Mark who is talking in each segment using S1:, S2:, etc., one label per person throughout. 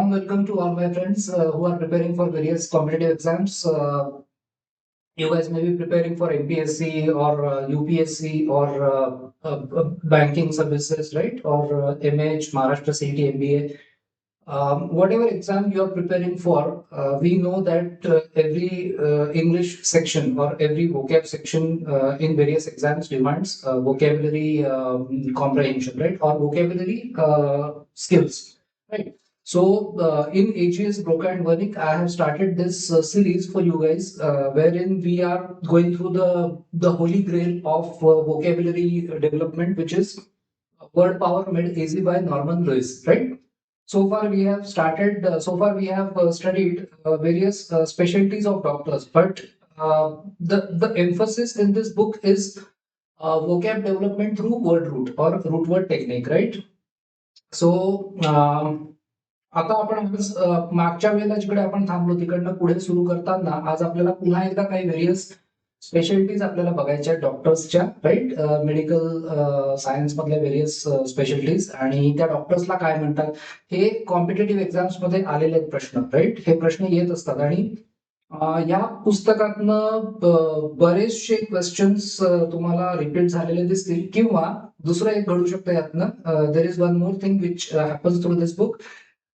S1: warm welcome to all my friends who are preparing for various competitive exams. You guys may be preparing for MPSC or UPSC or banking services, right? Or MH, Maharashtra CET, MBA. Whatever exam you are preparing for, we know that every English section or every vocab section in various exams demands vocabulary comprehension, right? Or vocabulary skills, right? So, in AGS Broca and Wernick, I have started this series for you guys, wherein we are going through the holy grail of vocabulary development, which is Word Power Made Easy by Norman Lewis, right? So far, we have started. So far, we have studied various specialties of doctors, but the emphasis in this book is vocab development through word root or root word technique, right? So आता आपण मागच्या वेळेला जिकडे आपण थांबलो तिकडनं पुढे सुरू करताना आज आपल्याला पुन्हा एकदा काही व्हेरियस स्पेशालिटीज आपल्याला बघायच्या डॉक्टर्सच्या, राईट? मेडिकल सायन्स मधल्या व्हेरियस स्पेशालिटीज आणि त्या डॉक्टर्सला काय म्हणतात हे कॉम्पिटेटिव्ह एक्झाम्स मध्ये आलेले आहेत प्रश्न, राईट? हे प्रश्न येत असतात आणि या पुस्तकातनं बरेचसे क्वेश्चन्स तुम्हाला रिपीट झालेले दिसतील किंवा दुसरं एक घडू शकतं यातनं. There is one more thing which happens through this book.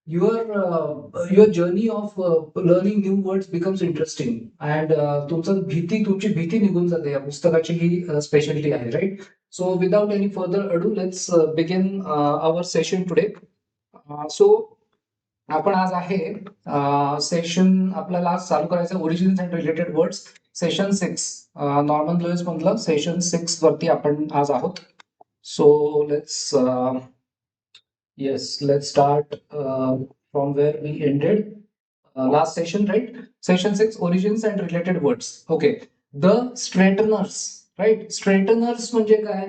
S1: Your journey of learning new words becomes interesting and तुमची भीती निघून जाते. या पुस्तकाची ही स्पेशालिटी आहे, right? So without any further ado let's begin our session today. So आपण आज आहे सेशन आपल्याला आज चालू करायचं origins and related words, session 6 Norman Lewis मधलं सेशन 6 वरती आपण आज आहोत. So let's start from where we ended last session, right? Session 6, origins and related words. Okay, the straighteners, right? Straighteners म्हणजे काय?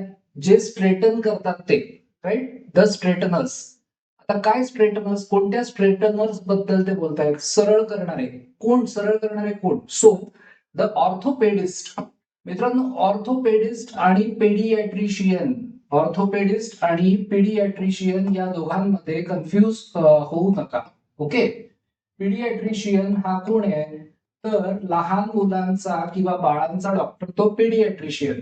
S1: जे स्ट्रेटन करतात ते, right? The straighteners. आता काय स्ट्रेटनर्स, कोणत्या स्ट्रेटनर्स बद्दल ते बोलतायत? सरळ करणारे. कोण सरळ करणारे? कोण? So the orthopaedist. मित्रांनो, ऑर्थोपेडिस्ट आणि पेडियाट्रिशियन, ऑर्थोपेडिस्ट आणि पेडियाट्रिशियन या दोघांमध्ये कन्फ्यूज होऊ नका. ओके, पेडियाट्रिशियन हा कोण आहे? तर लहान मुलांचा किंवा बाळांचा डॉक्टर, तो पेडियाट्रिशियन.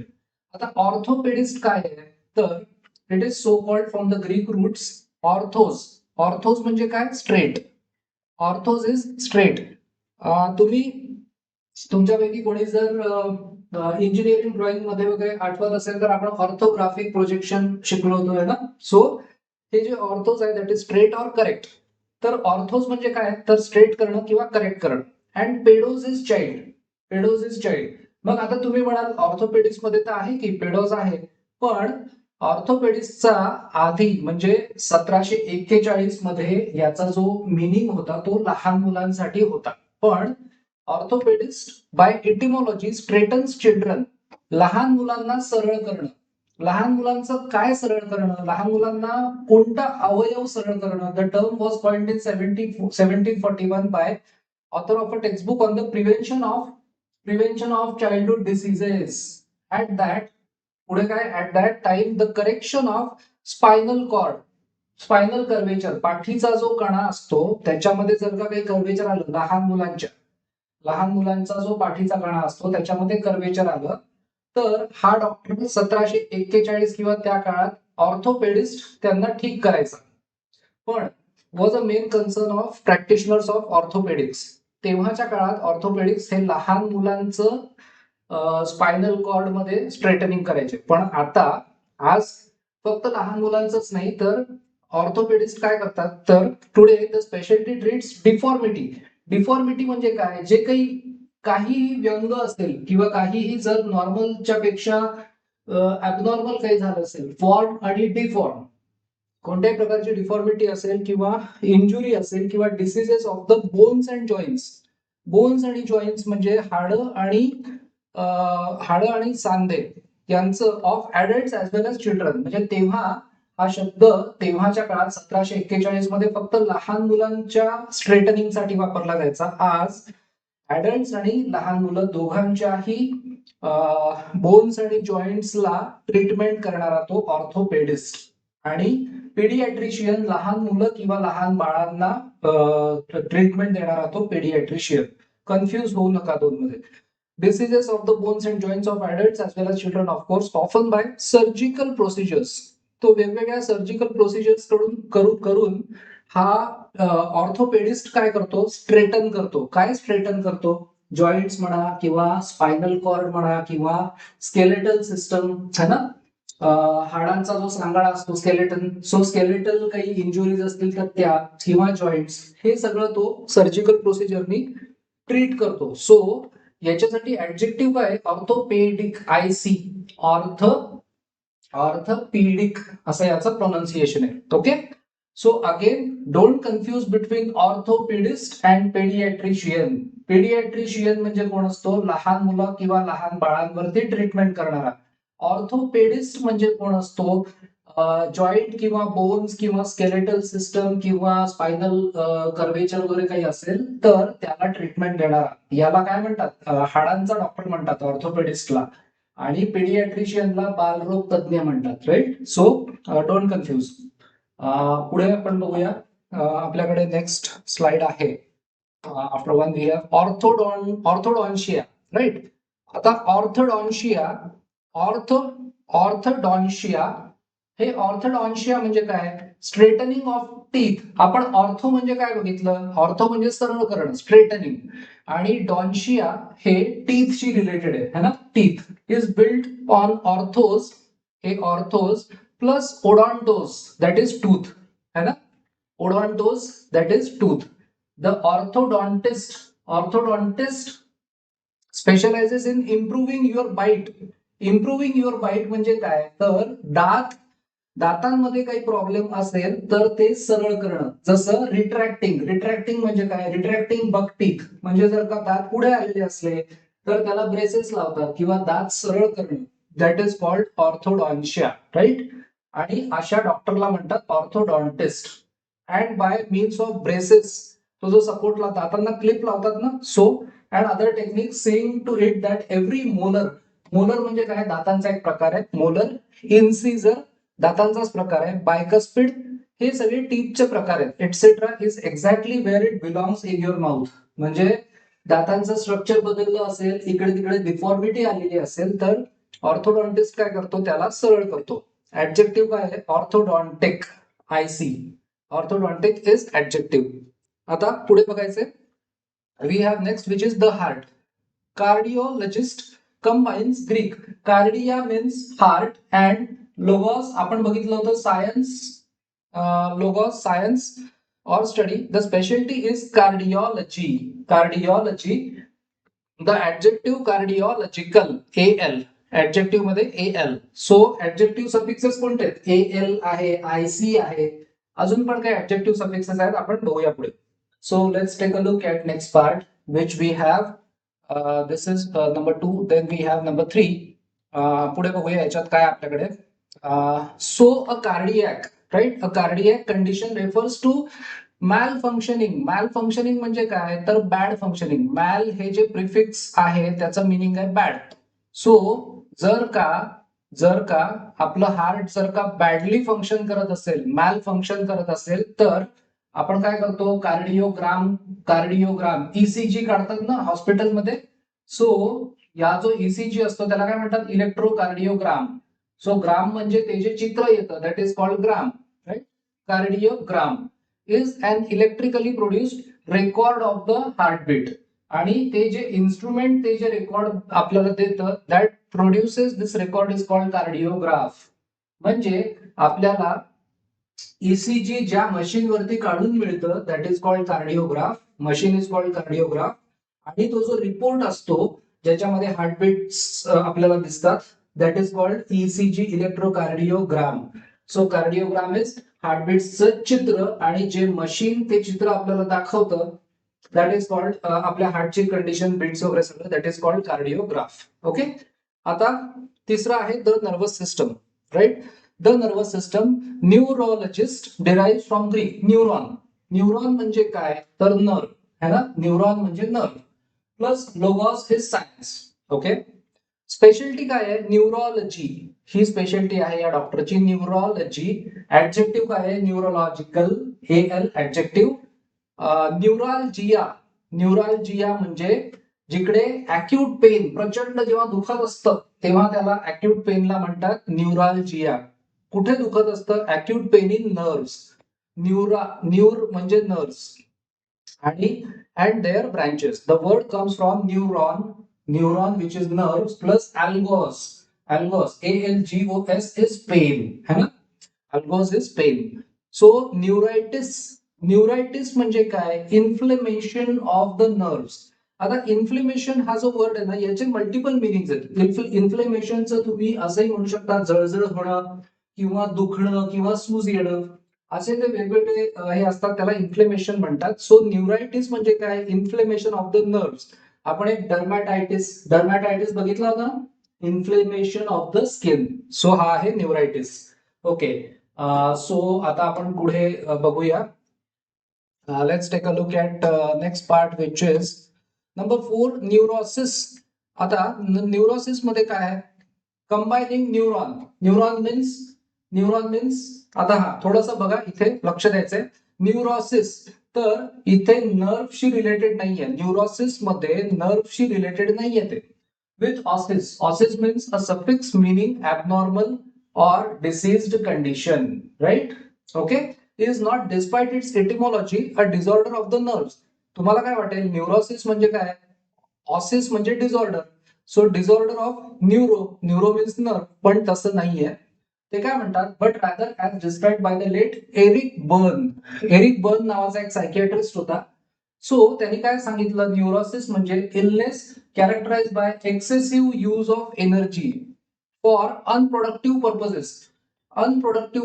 S1: आता ऑर्थोपेडिस्ट काय आहे? तर it is so called from the Greek roots orthos. Orthos म्हणजे काय? स्ट्रेट. Orthos is straight. तुम्ही तुमच्यापैकी कोणी जर इंजिनिअरिंग ड्रॉइंग मध्ये वगैरे आठवत असेल तर आपण ऑर्थोग्राफिक प्रोजेक्शन शिकलो होतो ना. सो हे जे ऑर्थोस आहे that is straight or correct. तर ऑर्थोस म्हणजे काय? तर स्ट्रेट करणं किंवा करेक्ट करणं. And pedos is child. Pedos is child. मग आता तुम्ही म्हणाल ऑर्थोपेडिस्ट मध्ये तर आहे की पेडोज आहे, पण ऑर्थोपेडिस्टचा आधी म्हणजे 1741 मध्ये याचा जो मिनिंग होता तो लहान मुलांसाठी होता. पण ऑर्थोपेडिस्ट बाय इटिमॉलॉजी स्ट्रेटन्स चिल्ड्रन, लहान मुलांना सरळ करणं. लहान मुलांचं काय सरळ करणं? लहान मुलांना कोणता अवयव सरळ करणं? The term was coined in 1741 by author of a textbook on the prevention of childhood diseases. At that पुढे काय? At that time the correction of spinal cord, spinal curvature, पाठीचा जो कणा असतो त्याच्यामध्ये जर का काही कर्वेचर आलं लहान मुलांचा जो पाठीचा कणा असतो त्याच्यामध्ये कर्वेचर आलं तर हा डॉक्टर 1741 किंवा त्या काळात ऑर्थोपेडिस्ट त्यांना ठीक करायचा. पण was a main concern of practitioners of orthopaedics. तेव्हाच्या काळात ऑर्थोपेडिक्स हे लहान मुलांचं स्पायनल कॉर्ड मध्ये स्ट्रेटनिंग करायचे. पण आता आज फक्त लहान मुलांचंच नाही तर ऑर्थोपेडिस्ट काय करतात? तर today the speciality treats deformity. Deformity म्हणजे काय? जे काहीही व्यंग असेल किंवा काहीही जर नॉर्मलच्या पेक्षा ॲबनॉर्मल काही झालं असेल, फॉर्म आणि डिफॉर्म, कोणत्याही प्रकारची डिफॉर्मिटी असेल किंवा इंजुरी असेल किंवा diseases of the bones and joints. Bones आणि जॉईंट्स म्हणजे हाडं आणि सांधे यांचं, of adults as well as children. म्हणजे तेव्हा हा शब्द तेव्हाच्या काळात 1741 मध्ये फक्त लहान मुलांच्या स्ट्रेटनिंगसाठी वापरला जायचा. आज ऍडल्ट्स आणि लहान मुलं दोघांच्याही बोन्स आणि जॉईंट्सला ट्रीटमेंट करणारा तो ऑर्थोपेडिस्ट. आणि पेडियाट्रिशियन लहान मुलं किंवा लहान बाळांना ट्रीटमेंट देणारा तो पेडियाट्रिशियन. कन्फ्युज होऊ नका दोन मध्ये. Diseases of the bones and joints of adults as well as children, of course, often by surgical procedures. तो वेगवेगळ्या सर्जिकल प्रोसिजर्स करून हा ऑर्थोपेडिस्ट काय करतो, स्ट्रेटन करतो. काय स्ट्रेटन करतो? जॉईंट्स म्हणा किंवा स्पायनल कॉर्ड म्हणा किंवा स्केलेटल सिस्टम है ना, हाडांचा जो सांगाडा असतो स्केलेटन, सो स्केलेटल काही इंजुरीज असतील तर त्या किंवा जॉईंट्स, हे सगळं तो सर्जिकल प्रोसिजरनी ट्रीट करतो. सो याच्यासाठी ऍडजेक्टिव्ह काय? ऑर्थोपेडिक. IC ऑर्थोपेडिक असं याचं प्रोनाउन्सिएशन आहे. Okay, so again don't confuse between orthopaedist and paediatrician. Paediatrician म्हणजे कोण असतो? लहान मुलं किंवा लहान बाळांवरती ट्रीटमेंट करणारा. ऑर्थोपेडिस्ट म्हणजे कोण असतो? जॉईंट किंवा बोन्स किंवा स्केलेटल सिस्टम किंवा स्पायनल कर्वेचर वगैरे काही असेल तर त्याला ट्रीटमेंट देणारा. याला काय म्हणतात? हाडांचा डॉक्टर म्हणतात ऑर्थोपेडिस्टला, आणि पेडियाट्रिशियनला बालरोग तज्ञ म्हणतात. Right, so don't confuse. पुढे आपण बघूया. आपल्याकडे नेक्स्ट स्लाइड आहे. After one we have orthodontia. Right, आता ऑर्थोडॉन्शिया हे ऑर्थोडॉन्शिया म्हणजे काय? Straightening of teeth. आपण ऑर्थो म्हणजे काय बघितलं? ऑर्थो म्हणजे सरळ करणं, स्ट्रेटनिंग, आणि डॉन्शिया हे टीथशी रिलेटेड आहे ना. Teeth is built on orthos, हे orthos plus odontos that is tooth है ना. Odontos that is tooth. The orthodontist specializes in improving your bite. Improving your bite म्हणजे काय? तर दातांमध्ये काही प्रॉब्लेम असेल तर ते सरळ करणं. जसं रिट्रॅक्टिंग म्हणजे काय? रिट्रॅक्टिंग बक टीथ म्हणजे जर का दात पुढे आलेले असले तर त्याला ब्रेसेस लावतात किंवा दात सरळ करणं. That is called orthodontia. Right, आणि अशा डॉक्टरला म्हणतात orthodontist. And by means of braces, तो जो सपोर्टला दातांना क्लिप लावतात ना, so and other technique saying to it that every molar म्हणजे काय? दातांचा एक प्रकार आहे. मोलर, इन्सिजर दातांचाच प्रकार आहे. बायकस्पिड हे सगळे टीथचे प्रकार आहेत. Etcetera is exactly where it belongs in your mouth. म्हणजे दातांचं स्ट्रक्चर बदललं असेल, इकडे तिकडे डिफॉर्मिटी आलेली असेल तर ऑर्थोडॉन्टिस्ट काय करतो? त्याला सरळ करतो. ऍडजेक्टिव्ह काय आहे? Orthodontic. IC orthodontic is adjective. आता पुढे बघायचे. We have next which is the heart. Cardiologist combines Greek. Cardia means heart and logos आपण बघितलं होतं science. Logos science or study. The specialty is cardiology. The adjective cardiological. AL. Adjective मध्ये AL. So adjective suffixes कोणते आहेत? AL आहे, IC आहे, अजून पण काही adjective suffixes आहेत, आपण बघूया पुढे. So let's take a look at next part which we have. This is number 2. Then we have number 3. पुढे बघूया याच्यात काय आपल्याकडे. So a cardiac, right? A cardiac condition refers to malfunctioning. Malfunctioning म्हणजे काय? तर बॅड फंक्शनिंग. मॅल हे जे प्रिफिक्स आहे त्याचं मिनिंग आहे बॅड. सो जर का आपलं हार्ट जर का बॅडली फंक्शन करत असेल, मॅल फंक्शन करत असेल, तर आपण काय करतो? कार्डिओग्राम ECG काढतात ना हॉस्पिटलमध्ये. सो या जो ECG असतो त्याला काय म्हणतात? इलेक्ट्रोकार्डिओग्राम. सो ग्राम म्हणजे ते जे चित्र येतं that is called gram. Right, cardiogram is an electrically produced record of the heartbeat. आणि ते जे इन्स्ट्रुमेंट ते जे रेकॉर्ड आपल्याला देतं that produces this record is called cardiograph. म्हणजे आपल्याला ECG ज्या मशीन वरती काढून मिळतं that is called cardiograph. Machine is called cardiograph. आणि तो जो रिपोर्ट असतो ज्याच्यामध्ये हार्टबीट्स आपल्याला दिसतात that is called ECG, electrocardiogram. So cardiogram is हार्टबीट्सचं चित्र, आणि जे मशीन ते चित्र आपल्याला दाखवतं दॅट इज कॉल्ड आपल्या हार्टची कंडिशन, बीट्स वगैरे सगळं, that is called cardiograph. Okay, आता तिसरा आहे the nervous system. Right, the nervous system. Neurologist derive from Greek. Neuron म्हणजे काय? तर नर्व है ना. न्यूरॉन म्हणजे nerve plus logos is science. Okay, speciality काय आहे? न्यूरोलॉजी ही स्पेशलिटी आहे या डॉक्टरची, न्यूरोलॉजी. ऍडजेक्टिव्ह काय आहे? Neurological, AL adjective. Neuralgia, neuralgia म्हणजे जिकडे अॅक्यूट पेन, प्रचंड जेव्हा दुखत असतं तेव्हा त्याला अॅक्यूट पेनला म्हणतात न्यूरालजिया. कुठे दुखत असतं? Acute pain in nerves. Near म्हणजे नर्व्स आणि and their branches. The word comes from neuron which is nerves plus algos. Algos is pain, है ना? Algos is pain. So neuritis म्हणजे काय? Inflammation of the nerves. आता inflammation हा जो word आहे ना, याचे मल्टिपल मिनिंग्स आहेत. इन्फ्लेमेशनचं तुम्ही असंही म्हणू शकता जळजळ होणं किंवा दुखणं किंवा सूज येणं, असे ते वेगवेगळे हे असतात, त्याला इन्फ्लेमेशन म्हणतात. सो न्यूरायटिस म्हणजे काय? Inflammation of the nerves. आपण एक डर्मॅटायटिस बघितला होता, inflammation of the skin. So हा आहे न्यूरायटिस. ओके, सो आता आपण पुढे बघूया. Let's take a look at next part which is number 4, neurosis. आता न्यूरोसिस मध्ये काय आहे? कंबायनिंग न्यूरॉन मीन्स आता हा थोडंसं बघा, इथे लक्ष द्यायचंय. न्यूरोसिस तर इथे नर्वशी रिलेटेड नाहीये, न्यूरोसिस मध्ये नर्वशी रिलेटेड नाहीये ते. With oasis means a suffix meaning abnormal or diseased condition, right? Okay, is not despite its etymology a disorder of the nerves. तुम्हाला काय वाटेल? न्यूरोसिस म्हणजे काय? ऑसिस म्हणजे disorder. So disorder of neuro means nerve, पण तसं नाहीये. ते काय म्हणतात? But rather as described by the late Eric Berne नावाचा एक सायकियाट्रिस्ट होता. सो त्यांनी काय सांगितलं? न्यूरोसिस म्हणजे illness characterized by excessive use of energy for unproductive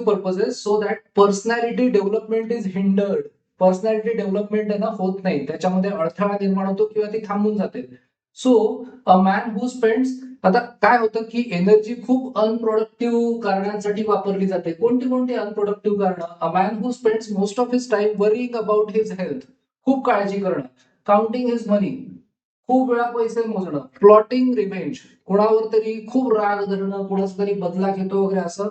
S1: purposes so that personality development is hindered. Personality development आहे ना, होत नाही, त्याच्यामध्ये अडथळा निर्माण होतो किंवा ती थांबून जाते. So a man who spends, आता काय होतं की एनर्जी खूप अनप्रोडक्टिव्ह कारणांसाठी वापरली जाते. कोणती अनप्रोडक्टिव्ह कारण? A man who spends most of his time worrying about his health, खूप काळजी करणं. काउंटिंग हिज मनी, खूप वेळा पैसे मोजणं. प्लॉटिंग रिवेंज, कुणावर तरी खूप राग धरणं, कुणाचा तरी बदला घेतो वगैरे असं.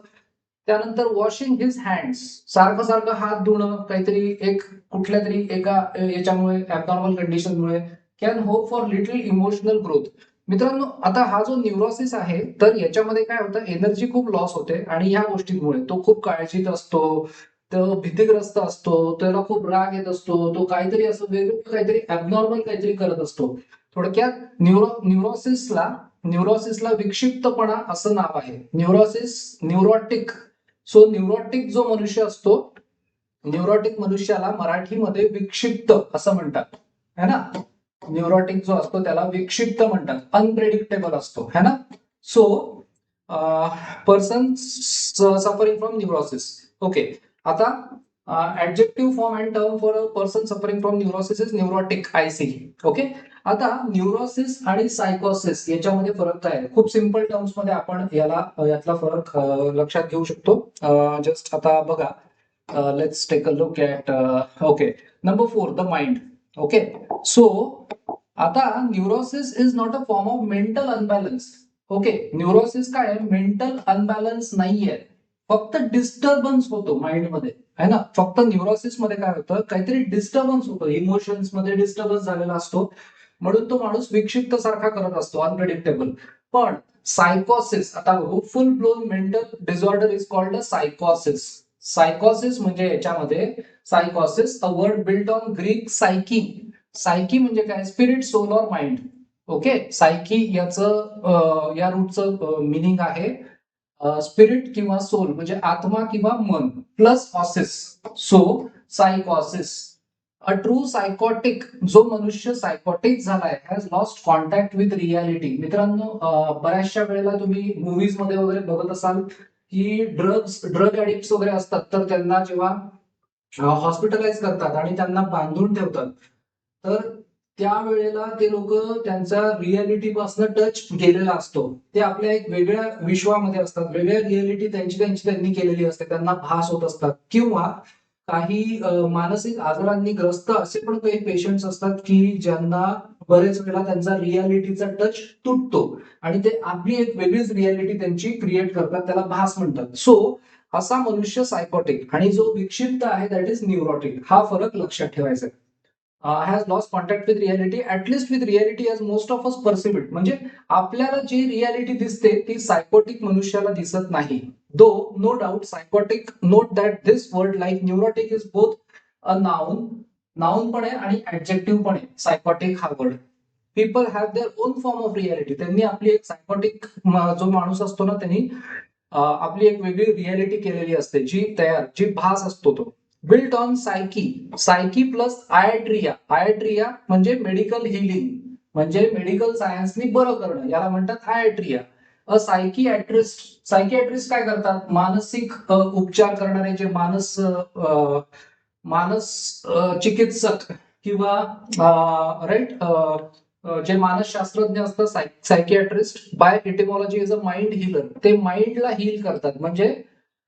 S1: त्यानंतर वॉशिंग हिज हँड्स, सारखं सारखं हात धुणं, काहीतरी एक कुठल्या तरी एका याच्यामुळे, ऍबनॉर्मल कंडिशनमुळे. Can hope for little emotional growth. मित्रांनो, आता हा जो न्यूरोसिस आहे तर याच्यामध्ये काय होतं? एनर्जी खूप लॉस होते आणि ह्या गोष्टींमुळे तो खूप काळजीत असतो, तो भीतीग्रस्त असतो, त्याला खूप राग येत असतो, तो काहीतरी असं वेगळं काहीतरी ऍबनॉर्मल काहीतरी करत असतो. थोडक्यात न्यूरोसिसला विक्षिप्तपणा असं नाव आहे. न्यूरोटिक. सो न्यूरोटिक जो मनुष्य असतो, न्यूरोटिक मनुष्याला मराठीमध्ये विक्षिप्त असं म्हणतात, है ना? न्यूरोटिक जो असतो त्याला विक्षिप्त म्हणतात, अनप्रेडिक्टेबल असतो, है ना? So person suffering from neurosis. Okay, आता adjective form and term for a person suffering from neurosis is neurotic. IC. Okay, आता न्यूरोसिस आणि सायकोसिस याच्यामध्ये फरक काय आहे? खूप सिंपल टर्म्स मध्ये आपण यातला फरक लक्षात घेऊ शकतो. जस्ट आता बघा, let's take a look at. Okay, number 4, the mind. Okay, so आता neurosis is not a form of mental unbalance. Okay, neurosis काय आहे? मेंटल अनबॅलन्स नाहीये, फक्त डिस्टर्बन्स होतो माइंड मध्ये, है ना? फक्त न्यूरोसिस मध्ये काय होतं? काहीतरी डिस्टर्बन्स होतं, इमोशन्स मध्ये डिस्टर्बन्स झालेला असतो, म्हणून तो माणूस विक्षिप्त सारखा करत असतो, अनप्रेडिक्टेबल. पण सायकोसिस, आता बघू, फुल blown mental disorder is called a सायकोसिस. सायकोसिस म्हणजे याच्यामध्ये सायकोसिस, a word built on Greek सायकी. सायकी म्हणजे काय? Spirit, soul or mind. Okay, सायकी याचं या रूटचं मिनिंग आहे स्पिरिट किंवा सोल म्हणजे आत्मा किंवा मन, plus oasis. So सायकोसिस. A true सायकॉटिक, जो मनुष्य सायकॉटिक झालाय, has lost contact with reality. मित्रांनो, बऱ्याचशा वेळेला तुम्ही मूवीज मध्ये वगैरे बघत असाल की ड्रग ऍडिक्ट वगैरे असतात, तर त्यांना जेव्हा हॉस्पिटलाइज करतात आणि त्यांना बांधून ठेवतात, तर त्यावेळेला ते लोक त्यांच्या रियालिटी पासून टच गेलेला असतो. ते आपल्या एक वेगळ्या विश्वामध्ये असतात, वेगळ्या रियालिटी त्यांची त्यांनी केलेली असते, त्यांना भास होत असतात. किंवा काही मानसिक आजारांनी ग्रस्त असे पण काही पेशंट्स असतात की ज्यांना बरेच वेळा त्यांचा रियालिटीचा टच तुटतो आणि ते आपली एक वेगळीच रियालिटी त्यांची क्रिएट करतात, त्याला भास म्हणतात. सो असा मनुष्य सायकोटिक आणि जो विक्षिप्त आहे दॅट इज न्यूरोटिक. हा फरक लक्षात ठेवायचा आहे. Has lost contact with reality, at least with reality as most of us perceive it. म्हणजे आपल्याला जी रियालिटी दिसते ती सायकोटिक मनुष्याला दिसत नाही. Though no doubt psychotic note that this word like neurotic is both a noun पण आहे आणि ऍडजेक्टिव्ह पण आहे सायकोटिक हा word. People have their own form of reality. त्यांनी आपली एक सायकोटिक जो माणूस असतो ना त्यांनी आपली एक वेगळी रियालिटी केलेली असते, जी भास असतो तो. बिल्ट ऑन सायकी प्लस आयट्रिया म्हणजे मेडिकल हिलिंग, म्हणजे मेडिकल सायन्सनी बरं करणं, याला म्हणतात आयट्रिया. अ सायकियाट्रिस्ट काय करतात? मानसिक उपचार करणारे जे मानस चिकित्सक किंवा राईट जे मानसशास्त्रज्ञ असतात psychiatrist by etymology is a mind healer. ते माइंडला हील करतात, म्हणजे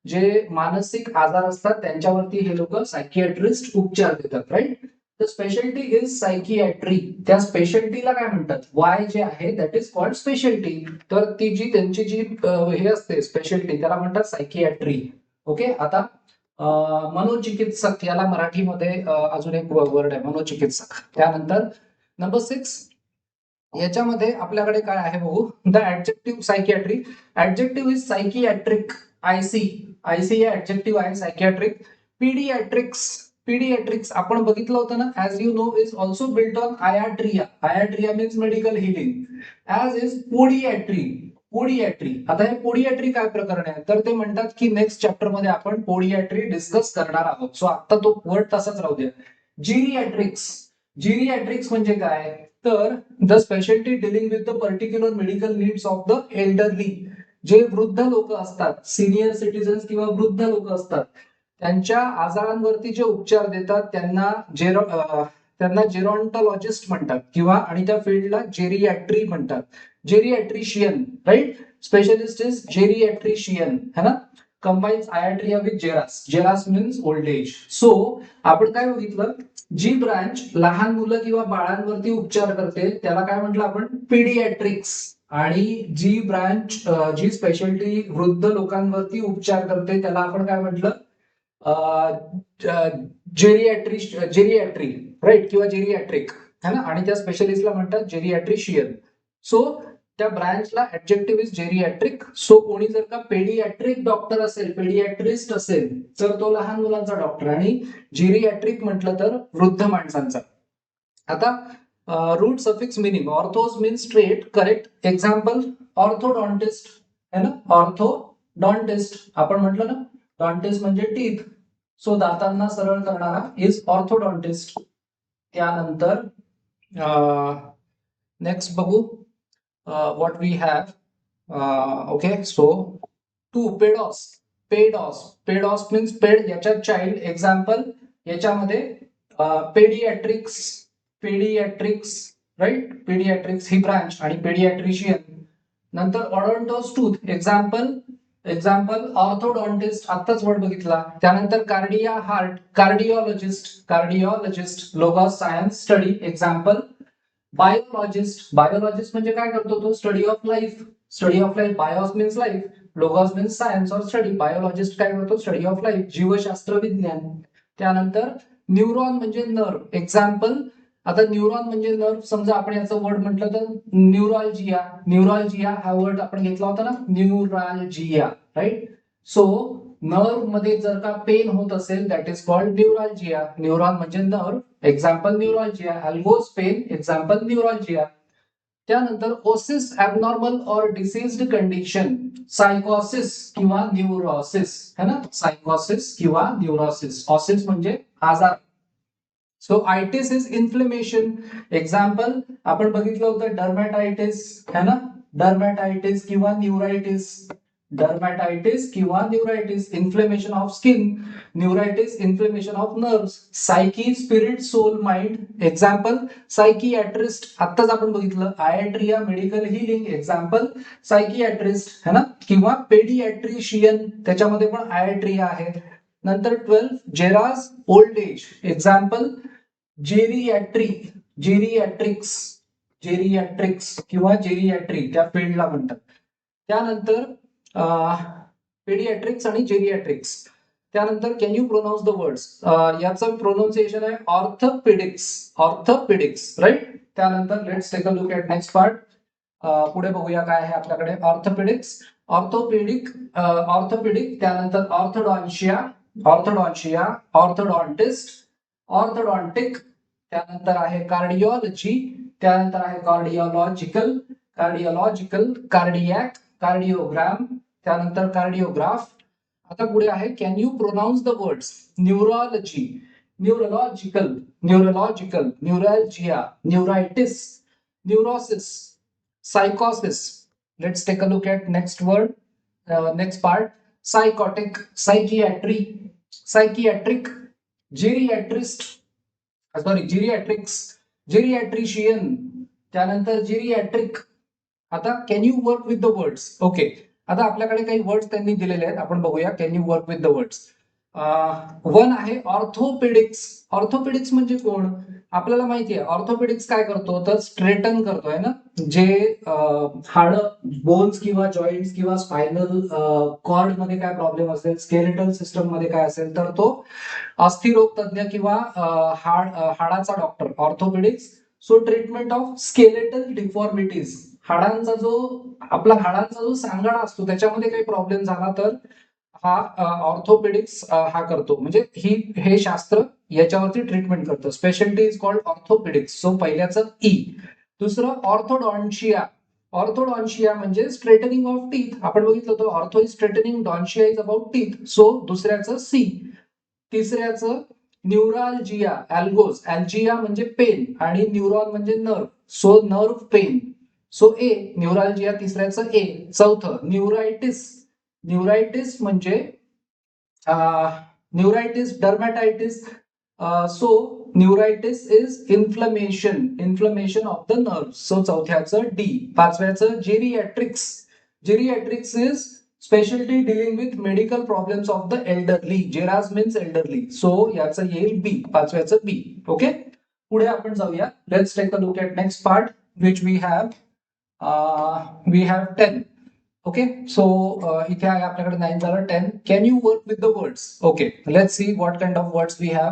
S1: जे मानसिक आजार असतात त्यांच्यावरती हे लोक सायकियाट्रिस्ट उपचार देतात. Right. The speciality is psychiatry. त्या स्पेशालिटीला काय म्हणतात? वाय जे आहे दॅट इज कॉल्ड स्पेशालिटी. तर ती जी त्यांची जी हे असते स्पेशालिटी त्याला म्हणतात सायकियाट्री. ओके. आता मनोचिकित्सक याला मराठीमध्ये अजून एक वर्ड आहे मनोचिकित्सक. त्यानंतर नंबर 6 याच्यामध्ये आपल्याकडे काय आहे बघू. The adjective psychiatry. Adjective is psychiatric. IC हे ऍडजेक्टिव्ह आहे सायकियाट्रिक. पीडियाट्रिक्स आपण बघितलं होतं ना. As you know is also built on iatria means medical healing. As is podiatry. आता हे पोडियाट्री काय प्रकरण आहे तर ते म्हणतात की नेक्स्ट चॅप्टर मध्ये आपण पोडियाट्री डिस्कस करणार आहोत. सो आता तो वर्ड तसाच राहू द्या. जिरियाट्रिक्स म्हणजे काय तर the speciality dealing with the particular medical needs of the elderly. जे वृद्ध लोक असतात, सिनियर सिटीजन्स किंवा वृद्ध लोक असतात, त्यांच्या आजारांवरती जे उपचार देतात त्यांना जेरॉन्टॉलॉजिस्ट म्हणतात किंवा आणि त्या फील्डला जेरियाट्री म्हणतात. Geriatrician. Right. Specialist is geriatrician है ना. Combines iatria with geras means old age. So आपण काय बघितलं, जी ब्रांच लहान मुलं किंवा बाळांवरती उपचार करते त्याला काय म्हटलं आपण? पीडियाट्रिक्स. आणि जी स्पेशालिटी वृद्ध लोकांवरती उपचार करते त्याला आपण काय म्हटलं? जेरियाट्री. राईट. किंवा जेरियाट्रिक है ना. आणि त्या स्पेशलिस्टला म्हणतात जेरियाट्रिशियन. सो त्या ब्रांचला ऍडजेक्टिव्ह इज जेरियाट्रिक. सो कोणी जर का पेडियाट्रिक डॉक्टर असेल, पेडियाट्रिस्ट असेल तर तो लहान मुलांचा डॉक्टर, आणि जेरियाट्रिक म्हटलं तर वृद्ध माणसांचा. आता root suffix meaning. Orthos means straight. Correct. Example orthodontist है ना. ऑर्थोडॉन्टिस्ट आपण म्हटलं ना. डॉन्टिस्ट म्हणजे टीथ. सो दातांना सरळ करणारा इज ऑर्थोडॉन्टिस्ट. त्यानंतर नेक्स्ट बघू what we have. Okay. So 2 pedos means ped, याच्यात चाइल्ड. एक्झाम्पल याच्यामध्ये पेडियाट्रिक्स राईट. पेडियाट्रिक्स ही ब्रांच आणि पेडियाट्रिशियन. नंतर ऑडोंटोस टूथ. एक्झाम्पल ऑर्थोडॉन्टिस्ट आत्ताच वर्ड बघितला. त्यानंतर cardia heart. Cardiologist. Logos science study. Example biologist म्हणजे काय करतो तो? Study of life. Bios means life, logos means science और स्टडी. बायोलॉजिस्ट काय करतो? स्टडी ऑफ लाईफ, जीवशास्त्र विज्ञान. त्यानंतर न्यूरॉन म्हणजे नर्व. एक्झाम्पल आता न्यूरॉन म्हणजे नर्व. समजा आपण याचं वर्ड म्हटलं तर न्यूरॉलजिया हा वर्ड आपण घेतला होता ना. न्यूरॉलजिया. राईट. सो नर्व मध्ये जर का पेन होत असेल दॅट इज कॉल्ड न्यूरॉलजिया. न्यूरॉन म्हणजे नर्व. एक्झाम्पल न्यूरॉलजिया. अल्गोज पेन. एक्झाम्पल न्यूरॉलजिया. त्यानंतर ओसिस ऍबनॉर्मल और डिसीज्ड कंडिशन. सायकोसिस किंवा न्यूरोसिस है ना. सायकोसिस किंवा न्यूरोसिस. ऑसिस म्हणजे आजार. So itis is inflammation. Example आपण बघितलं होतं डर्मॅटायटिस है ना. डर्मॅटायटिस किंवा neuritis. Inflammation of skin. Neuritis inflammation of nerves. Psyche spirit soul mind. Example psychiatrist आत्ताच आपण बघितलं. Iatria medical healing. Example psychiatrist है ना. किंवा पेडियाट्रिशियन त्याच्यामध्ये पण आयट्रिया आहे. नंतर 12 geras old age, example geriatrics किंवा जेरियाट्री त्या फील्डला म्हणतात. त्यानंतर पेडियाट्रिक्स आणि जेरियाट्रिक्स. त्यानंतर can you pronounce the words, याचं प्रोनाउन्सिएशन आहे ऑर्थोपेडिक्स राईट. त्यानंतर let's take a look at next part. पुढे बघूया काय आहे आपल्याकडे. ऑर्थोपेडिक, त्यानंतर ऑर्थोडॉन्शिया, ऑर्थोडॉन्टिस्ट, ऑर्थोडॉन्टिक, त्यानंतर आहे कार्डिओलॉजी, त्यानंतर आहे कार्डिओलॉजिकल, कार्डियॅक, कार्डिओग्राम, त्यानंतर कार्डिओग्राफ. आता पुढे आहे can you pronounce the words neurology, neurological, neuralgia, neuritis, neurosis, psychosis. Let's take a look at next word, next part. Psychotic, psychiatric, geriatrist, geriatrics, geriatrician, त्यानंतर geriatric. आता can you work with the words. Okay, आता आपल्याकडे काही words त्यांनी दिलेले आहेत, आपण बघूया. Can you work with the words. One आहे ऑर्थोपेडिक्स म्हणजे कोण, आपल्याला माहिती आहे. ऑर्थोपेडिक्स काय करतो तर स्ट्रेटन करतोय ना, जे हाड, बोन्स किंवा जॉईंट्स किंवा स्पायनल कॉर्ड मध्ये काय प्रॉब्लेम असेल, स्केलेटल सिस्टम मध्ये काय असेल, तर तो अस्थिरोग तज्ञ किंवा हाडाचा doctor orthopaedics. So treatment of skeletal deformities, हाडांचा जो सांगाडा असतो त्याच्यामध्ये काही प्रॉब्लेम झाला तर हा ऑर्थोपेडिक्स हा करतो. म्हणजे हे शास्त्र याच्यावरती ट्रीटमेंट करतं. Speciality is called orthopaedics. So पहिल्याचं ई. दुसरं ऑर्थोडॉन्शिया म्हणजे स्ट्रेटनिंग ऑफ टीथ. आपण बघितलं होतं ortho is straightening, dontia is about teeth. So दुसऱ्याचं सी. तिसऱ्याचं न्यूराल्जिया, अल्जिया म्हणजे पेन आणि न्यूरॉन म्हणजे nerve. So nerve pain. So A neuralgia, तिसऱ्याचं ए. चौथं न्यूरायटिस म्हणजे dermatitis. So neuritis is inflammation of the nerve. So चौथ्याचं D. पाचव्याचं geriatrics is speciality dealing with medical problems of the elderly. Geras means elderly. So याचं येईल B, पाचव्याचं B. Okay, पुढे आपण जाऊया. Let's take a look at next part which we have 10. Okay, so इथे आहे आपल्याकडे 9 झालं. 10. Can you work with the words. Okay, let's see what kind of words we have.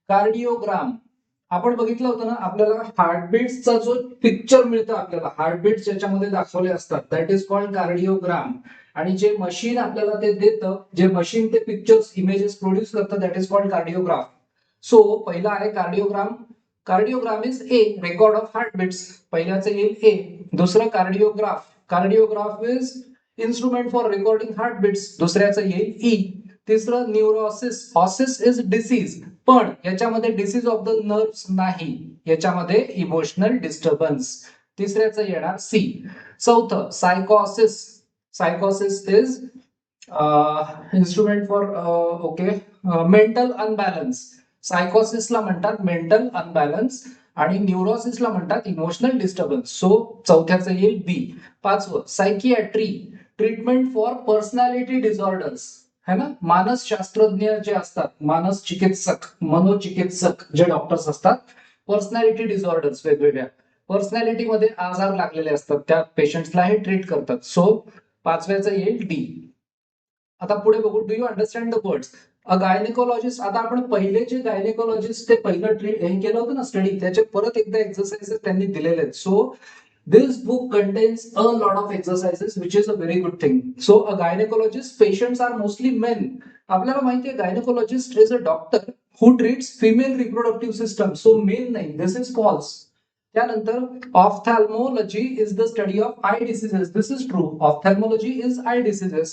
S1: Cardiogram, आपण बघितलं होतं ना, आपल्याला हार्टबीट्सचा जो पिक्चर मिळतं, आपल्याला हार्टबीट्स ज्याच्यामध्ये दाखवले असतात, दॅट इज कॉल्ड कार्डिओग्राम. आणि जे मशीन आपल्याला ते देतं, जे मशीन ते पिक्चर्स, इमेजेस प्रोड्यूस करतं, that is called cardiograph. So पहिला आहे cardiogram. Cardiogram is a, record of heartbeats. पहिल्याचं येईल ए. दुसरं cardiograph is instrument for recording heartbeats. दुसऱ्याचं येईल ई. तिसरं ऑसिस इज डिसीज, पण याच्यामध्ये डिसीज ऑफ द नर्व्स नाही, याच्यामध्ये इमोशनल डिस्टर्बन्स. तिसऱ्याचं येणार सी. चौथं सायकोसिस is instrument for mental unbalance. सायकोसिसला म्हणतात मेंटल अनबॅलन्स आणि न्यूरोसिसला म्हणतात इमोशनल डिस्टर्बन्स. सो चौथ्याचं येईल बी. पाचवं psychiatry, treatment for personality disorders, है ना. मानसशास्त्रज्ञ जे असतात, मनोचिकित्सक जे डॉक्टर्स असतात, पर्सनॅलिटी डिसऑर्डर्स, वेगवेगळ्या पर्सनॅलिटीमध्ये आजार लागलेले असतात, त्या पेशंट्सला हे ट्रीट करतात. सो पाचव्याचं येईल डी. आता पुढे बघू. Do you understand the words. A gynaecologist, आता आपण पहिले जे गायनेकोलॉजिस्ट ते पहिलं हे केलं होतं ना स्टडी, त्याचे परत एकदा एक्सरसाइजेस त्यांनी दिलेले आहेत. So this book contains a lot of exercises which is a very good thing. So a gynecologist, patients are mostly men. आपल्याला माहिती आहे gynecologist is a doctor who treats female reproductive system. So male नाही, this is false. त्यानंतर ophthalmology is the study of eye diseases. This is true. Ophthalmology is eye diseases.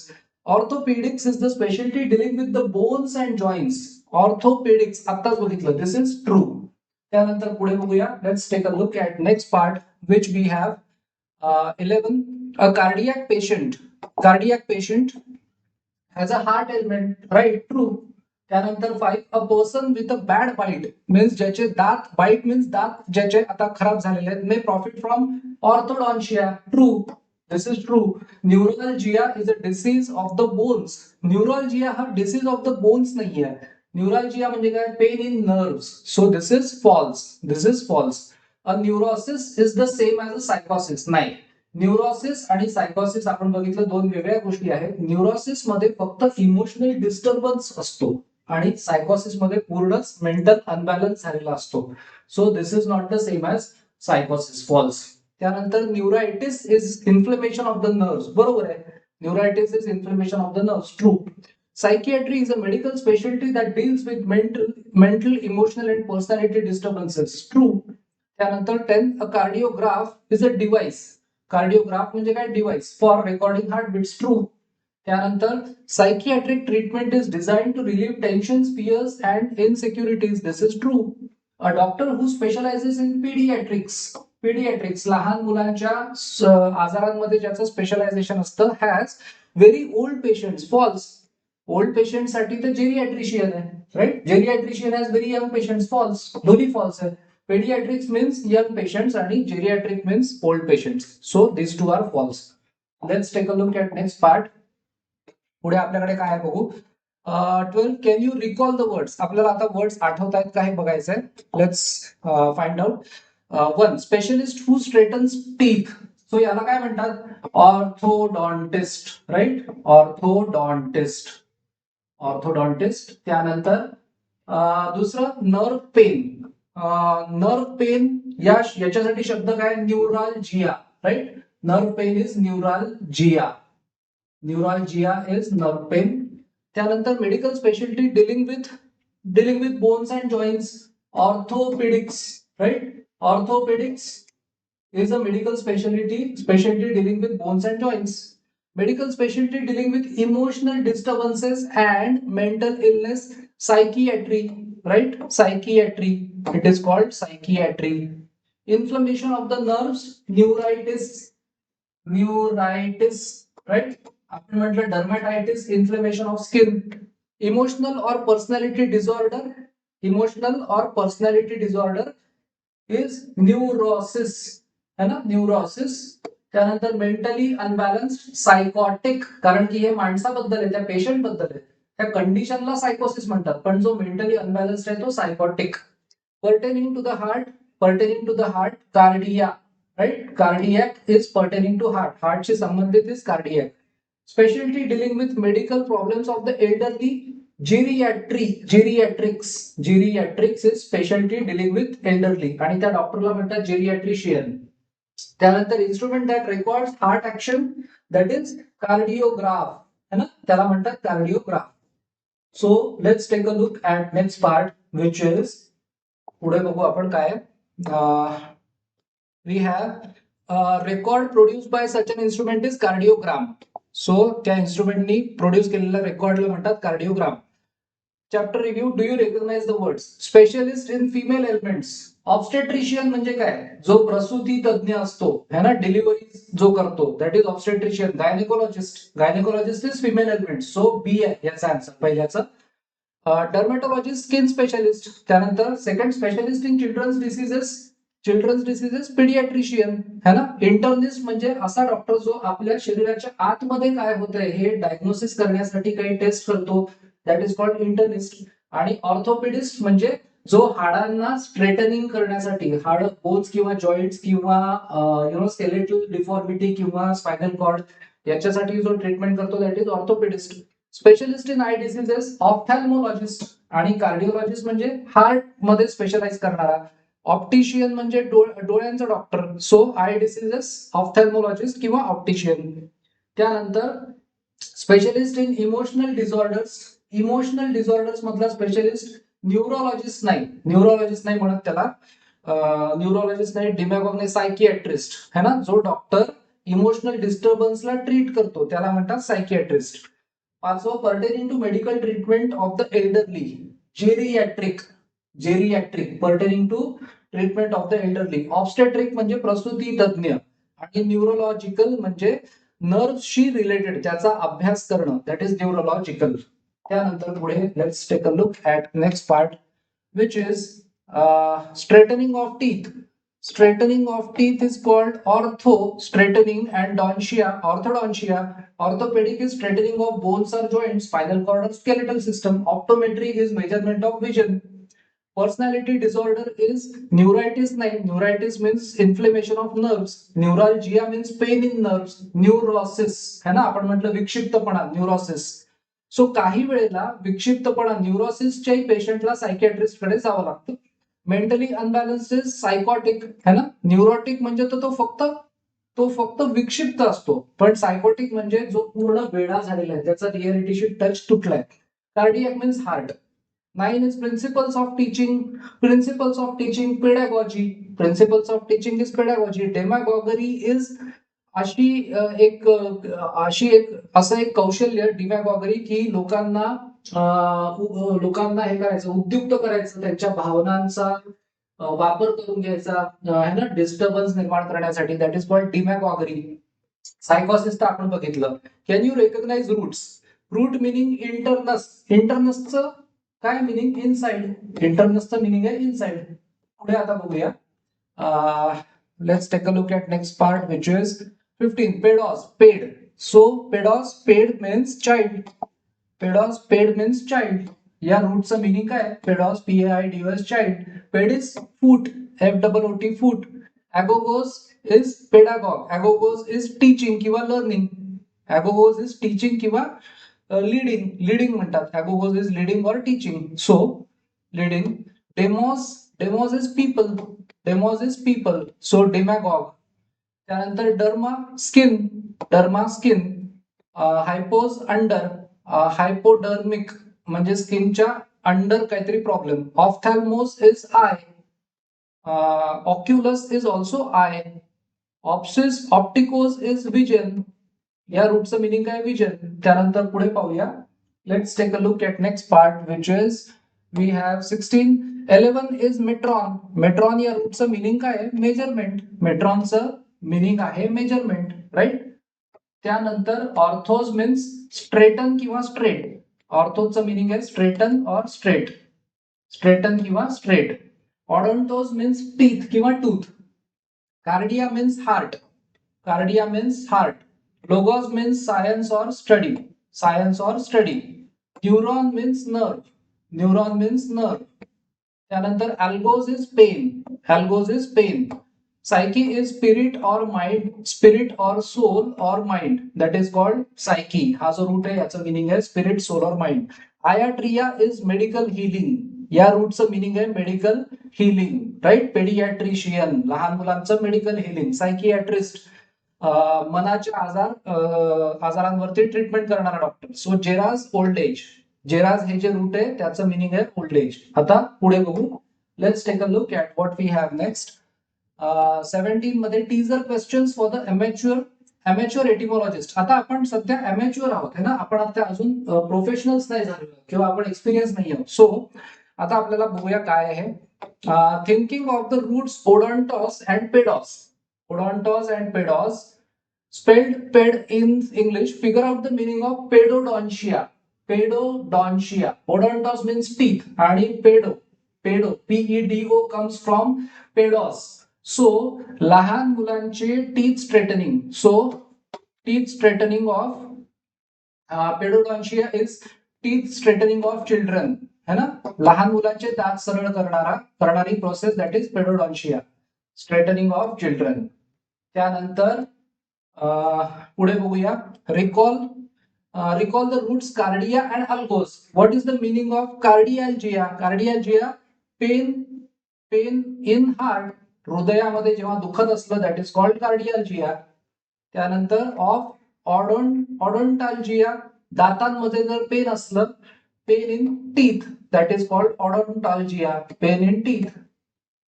S1: Orthopedics is the specialty dealing with the bones and joints. Orthopedics आत्ताच बघितलं, this is true. त्यानंतर पुढे बघूया. Let's take a look at next part which we have 11. A cardiac patient has a heart ailment, right? True. त्यानंतर 5. A person with a bad bite means ज्याचे दात ज्याचे आता खराब झालेले आहेत, may profit from orthodontia. True. This is true. Neuralgia is a disease of the bones. Neuralgia हा disease of the bones नाही आहे. Neuralgia म्हणजे काय? Pain in nerves. So this is false. This is false. A neurosis is the same as a psychosis. नाही. Neurosis आणि सायकोसिस आपण बघितलं दोन वेगळ्या गोष्टी आहेत. न्यूरोसिस मध्ये फक्त इमोशनल डिस्टर्बन्स असतो आणि सायकोसिस मध्ये पूर्णच मेंटल अनबॅलन्स झालेला असतो. So this is not the same as सायकोसिस. फॉल्स. त्यानंतर neuritis is inflammation of the nerves. बरोबर आहे. Neuritis is inflammation of the nerves. True. Psychiatry is a medical specialty that deals with mental, emotional, and personality disturbances. True. त्यानंतर 10, a cardiograph is a device. Cardiograph म्हणजे काय? Device for recording heartbeats. True. त्यानंतर psychiatric treatment is design to relieve tensions, fears and insecurities. This is true. A doctor who specialises in paediatrics. Paediatrics लहान मुलांच्या आजारांमध्ये ज्याचं specialisation असतं has very old patients. False. Old patient साठी तर geriatrician आहे. Right. Geriatrician has very young patients. False. दोन्ही false आहे. Pediatrics means young patients and geriatric means old patients. So these two are false. Let's take a look at next part. पुढे आपल्याकडे काय आहे बघू. 12. Can you recall the words? आपल्याला आता words आठवत आहेत का हे बघायचंय. Let's find out. 1. Specialist who straightens teeth. So याला काय म्हणतात? ऑर्थोडॉन्टिस्ट. राईट. ऑर्थोडॉन्टिस्ट. ऑर्थोडॉन्टिस्ट. त्यानंतर दुसरं नर्व पेन. नर्व पेन याच्यासाठी शब्द काय? Neuralgia. Right. Nerve pain is neuralgia. Neuralgia is nerve pain. त्यानंतर medical speciality dealing with bones and joints. Orthopaedics. Right. Orthopaedics is a medical specialty dealing with bones and joints. Medical specialty dealing with emotional disturbances and mental illness. Psychiatry. Right. Psychiatry. It is called psychiatry. Inflammation of the nerves. Neuritis. Right. आपण म्हटलं dermatitis. Inflammation of skin. Emotional or personality disorder. Emotional or personality disorder is neurosis. है ना. Neurosis. त्यानंतर mentally unbalanced. सायकॉटिक. कारण की हे माणसाबद्दल आहे, त्या पेशंट बद्दल आहे. त्या कंडिशनला सायकोसिस म्हणतात, पण जो मेंटली अनबॅलन्स्ड आहे तो psychotic. Pertaining to the heart. Cardia. Right. Cardiac is pertaining to heart. हार्टशी संबंधित is cardiac. Speciality dealing with medical problems of the elderly. Geriatrics is speciality dealing with elderly आणि त्या डॉक्टरला म्हणतात जेरियाट्रिशियन. त्यानंतर instrument that records heart action that is cardiograph. है ना. त्याला म्हणतात cardiograph. So let's take a look at next part which is. पुढे बघू आपण काय. We have record produce by such an instrument is cardiogram. So त्या इन्स्ट्रुमेंटनी प्रोड्यूस केलेल्या रेकॉर्डला म्हणतात cardiogram. Chapter review. Do you recognise the words? Specialist in female elements. Obstetrician म्हणजे काय? जो प्रसूती तज्ञ असतो, है ना, डिलिव्हरी जो करतो, that is obstetrician. Gynaecologist is female element. So B आहे याचा आन्सर पहिल्याचं. Dermatologist skin specialist. त्यानंतर second specialist in children's diseases paediatrician. है ना. इंटर्निस्ट म्हणजे असा डॉक्टर जो आपल्या शरीराच्या आतमध्ये काय होतंय हे डायग्नोसिस करण्यासाठी काही टेस्ट करतो, दॅट इज कॉल्ड इंटर्निस्ट. आणि ऑर्थोपेडिस्ट म्हणजे जो हाडांना स्ट्रेटनिंग करण्यासाठी, हाड बोन्स किंवा जॉईंट्स किंवा स्केलेटल डिफॉर्मिटी किंवा स्पायनल कॉर्ड याच्यासाठी जो ट्रीटमेंट करतो that is orthopaedist. Specialist in eye diseases ophthalmologist. आणि कार्डिओलॉजिस्ट म्हणजे हार्ट मध्ये स्पेशलाइज करणारा. ऑप्टिशियन म्हणजे डोळ्यांचा डॉक्टर. सो आय डिसीजेस ऑप्थॅल्मोलॉजिस्ट किंवा ऑप्टिशियन. त्यानंतर स्पेशलिस्ट इन इमोशनल डिसऑर्डर्स मधला स्पेशलिस्ट न्यूरोलॉजिस्ट नाही म्हणत त्याला. न्यूरोलॉजिस्ट नाही, डिमॅगॉग नाही, सायकियाट्रिस्ट. है ना. जो डॉक्टर इमोशनल डिस्टर्बन्सला ट्रीट करतो त्याला म्हणतात सायकियाट्रिस्ट. पाचवं pertaining to medical treatment of the elderly. Geriatric pertaining to treatment of the elderly. Obstetric म्हणजे प्रसूती तज्ञ आणि न्यूरोलॉजिकल म्हणजे नर्व्सशी रिलेटेड त्याचा अभ्यास करणं, दॅट इज न्यूरोलॉजिकल. त्यानंतर पुढे let's take a look at next part which is straightening of teeth. Straightening of teeth is called ortho straightening, and orthodontia. Orthopedic is straightening of bones or joints, spinal cord or skeletal system. Optometry is measurement of vision. Personality disorder is neuritis. Neuritis means inflammation of nerves. Neuralgia means pain in nerves. Neurosis है ना, आपण म्हटलं विक्षिप्तपणा, neurosis. So काही वेळेला विक्षिप्तपणा न्यूरोसिसच्या पेशंटला psychiatrist कडे जावं लागतं. मेंटली अनबॅलन्स्ड इज सायकॉटिक है ना. न्यूरोटिक म्हणजे तो फक्त विक्षिप्त असतो, पण सायकोटिक म्हणजे जो पूर्ण वेडा झालेला आहे, ज्याचा रिअलिटीशी टच तुटलाय. Cardiac means heart. 9 is principles of teaching. Pedagogy. Principles of teaching is pedagogy. Demagoguery is असं एक कौशल्य, डिमॅगॉगरी, की लोकांना हे करायचं, उद्युक्त करायचं, त्यांच्या भावनांचा वापर करून घ्यायचा है ना, डिस्टर्बन्स निर्माण करण्यासाठी. That is called demagoguery. सायकोसिस तर आपण बघितलं. Can you recognise roots? Root meaning internus. इंटरनसचं काय मिनिंग? इनसाइड. इंटरनसचं मिनिंग आहे इनसाइड. पुढे आता बघूया. Let's take a look at next part, which is 15. Paidos, ped. So paidos, ped means child. Paidos, ped means child. या रूटचं meaning काय? Paidos, PAIDOS, child. Ped is foot, FOOT, foot. Agogos is pedagogue. Agogos is teaching किंवा learning. Agogos is teaching किंवा leading म्हणतात. Agogos is leading और teaching. So leading. Demos is people. So demagogue. त्यानंतर derma, skin. Hypos, under. Hypodermic म्हणजे स्किनच्या under काहीतरी problem. Ophthalmos is eye. Oculus is also eye. Optikos is vision. या रूटचं meaning काय? विजन. त्यानंतर पुढे पाहूया. Let's take a look at next part, which is we have 16. 11 is metron. Metron या रूटचं मिनिंग काय आहे? मेजरमेंट. मेट्रॉनचं मिनिंग आहे मेजरमेंट, राईट. त्यानंतर ऑर्थोज मीन्स स्ट्रेटन किंवा स्ट्रेट. ऑर्थोजचं मिनिंग आहे स्ट्रेटन और स्ट्रेट. स्ट्रेटन किंवा स्ट्रेट. ऑडोंटोज मीन्स टीथ किंवा tooth. Cardia means heart. Logos means science or study. Neuron means nerve. त्यानंतर algos is pain. Psyche is spirit or soul or mind. That is called psyche. हा जो route आहे याचं meaning आहे spirit, soul और mind. Iatria is medical healing. या रूटचं meaning आहे मेडिकल हिलिंग, राईट. पेडियाट्रिशियन, लहान मुलांचं मेडिकल हिलिंग. सायकियाट्रिस्ट, मनाच्या आजारांवरती ट्रीटमेंट करणारा doctor. So geras, old age. Geras हे जे रूट आहे त्याचं मिनिंग आहे ओल्ड एज. आता पुढे बघू. Let's take a look at what we have next. 17 मध्ये teaser questions for the amateur etymologist. आता आपण सध्या अमॅच्युअर आहोत है ना, आपण आता अजून प्रोफेशनल्स नाही झालेलो किंवा आपण एक्सपिरियन्स नाही आहोत. सो आता आपल्याला बघूया काय आहे. Thinking of the roots odontos and paidos. Odontos and pedos, spelled ped in English. Figure out the meaning of pedodontia. Odontos means teeth आणि pedo PEDO comes from pedos. So लहान मुलांचे teeth straightening. So teeth straightening of pedodontia is teeth straightening of children है ना. लहान मुलांचे दात सरळ करणारी process, that is pedodontia, straightening of children. त्यानंतर पुढे बघूया. Recall the roots cardia and algos. What is the meaning of cardialgia? Pain in heart. हृदयामध्ये जेव्हा दुखत असलं, दॅट इज कॉल्ड कार्डियाल्जिया. त्यानंतर ऑफ ऑडोंटाल्जिया. दातांमध्ये जर पेन असलं, pain in teeth, that is called odontalgia, pain in teeth.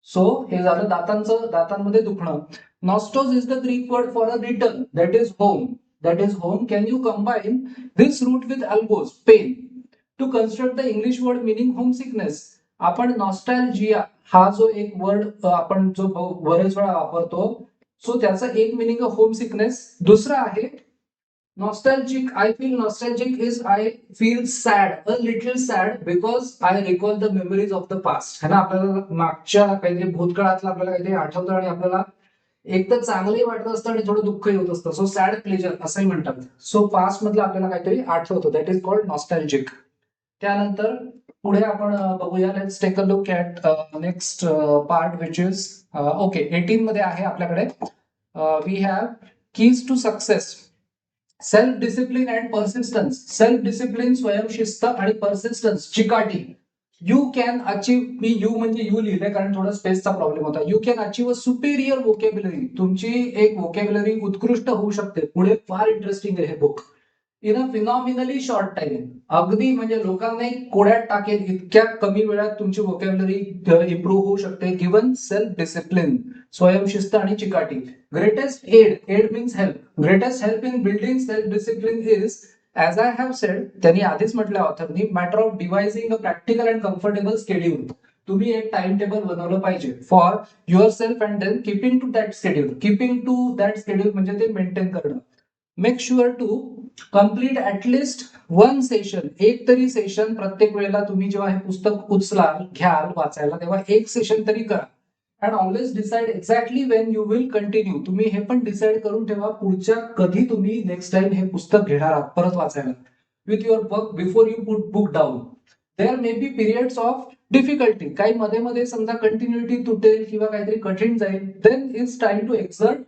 S1: So हे झालं दातांमध्ये दुखणं. Nostos is the Greek word for a return, that is home. Can you combine this root with algos, pain, to construct the English word meaning home sickness? आपण nostalgia हा जो एक word आपण जो बरेच वेळा वापरतो, सो त्याचा एक मिनिंग होम सिकनेस. दुसरा आहे Nostalgic, I feel nostalgic is I feel sad, a little sad because I recall the memories of the past. है ना, आपल्याला मागच्या काहीतरी भूतकाळातलं आपल्याला काहीतरी आठवतं आणि आपल्याला एक तर चांगलंही वाटत असतं आणि थोडं दुःखही होत असतं. सो सॅड प्लेजर असंही म्हणतात. सो पास्ट मधलं आपल्याला काहीतरी आठवतं, दॅट इज कॉल्ड नॉस्टॅल्जिक. त्यानंतर पुढे आपण बघूया, let's take a look at next part which is okay 18 मध्ये आहे आपल्याकडे. We have keys to success, self discipline and persistence. Self discipline, स्वयंशिस्त आणि पर्सिस्टन्स, चिकाटी. यू कॅन अचीव, मी यू म्हणजे यू लिहिले कारण थोडा स्पेसचा प्रॉब्लेम होता. You can achieve a superior vocabulary. तुमची एक वोकॅब्युलरी उत्कृष्ट होऊ शकते. पुढे फार इंटरेस्टिंग आहे हे book. In a phenomenally short time, अगदी म्हणजे लोकांना कोड्यात टाकेल इतक्या कमी वेळात तुमची वोकॅब्युलरी इम्प्रूव्ह होऊ शकते. गिवन सेल्फ डिसिप्लिन, स्वयंशिस्त आणि चिकाटी. Greatest aid, aid means help. Greatest help in building self discipline is, as I have said, त्यांनी आधीच म्हटलं ऑथरनी, matter of devising a practical and comfortable schedule. तुम्ही एक टाइम टेबल बनवलं पाहिजे for yourself and then keeping to that schedule. Keeping to that schedule म्हणजे ते मेंटेन करणं. Make sure to complete at least one session. एक तरी session प्रत्येक वेळेला तुम्ही जेव्हा हे पुस्तक उचलाल, घ्याल वाचायला, तेव्हा एक सेशन तरी करा. And always decide exactly Wien you will continue. तुम्ही हे पण डिसाइड करून ठेवा पुढच्या कधी तुम्ही नेक्स्ट टाइम हे पुस्तक घेणार आहात परत वाचायला. With your work before you put book down. There may be periods of difficulty. काही मध्ये मध्ये समजा कंटिन्युटी तुटेल किंवा काहीतरी कठीण जाईल, then it's time to exert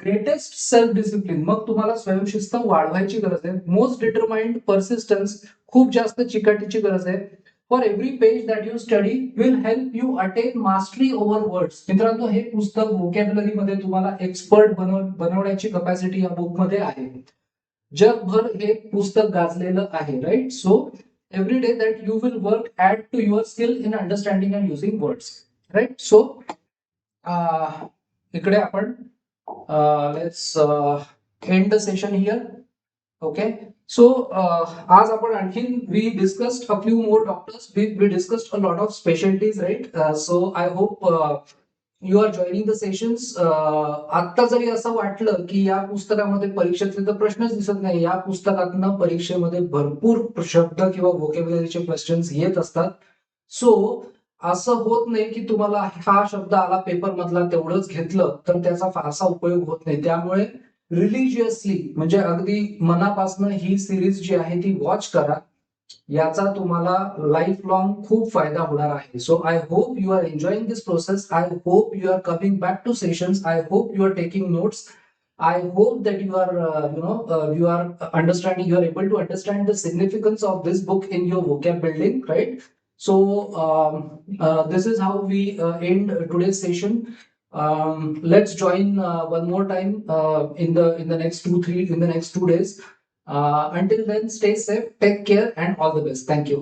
S1: greatest self discipline. मग तुम्हाला स्वयंशिस्त वाढवायची गरज आहे. मोस्ट डिटरमाइंड पर्सिस्टन्स, खूप जास्त चिकाटीची गरज आहे. For every page that you study will help you attain mastery over words. मित्रांनो, हे पुस्तक व्होकॅब्युलरी मध्ये तुम्हाला एक्सपर्ट बनवण्याची कपॅसिटी या बुक मध्ये आहे. जगभर हे पुस्तक गाजलेलं आहे, right. So every day that you will work add to your skill in understanding and using words, right. So इकडे आपण let's end the session here. Okay. So आज आपण आणखीन we discussed a few more doctors, we discussed a lot of specialities, right. So I hope you are joining the sessions. आता जरी असं वाटलं की या पुस्तकामध्ये परीक्षेतले तर प्रश्नच दिसत नाही, या पुस्तकातनं परीक्षेमध्ये भरपूर शब्द किंवा व्होकॅब्युलरीचे क्वेश्चन्स येत असतात. सो असं होत नाही की तुम्हाला हा शब्द आला पेपर मधला तेवढंच घेतलं तर त्याचा फारसा उपयोग होत नाही. त्यामुळे रिलिजियसली म्हणजे अगदी मनापासून ही सिरीज जी आहे ती वॉच करा. याचा तुम्हाला लाईफ लॉंग खूप फायदा होणार आहे. So I hope you are enjoying this process. I hope you are coming back to sessions. I hope you are taking notes. I hope that you are, you are understanding, you are able to understand the significance of this book in your vocab building, right? So this is how we end today's session. Let's join one more time in the next 2 3 in the next 2 days. Until then, stay safe, take care, and all the best. Thank you.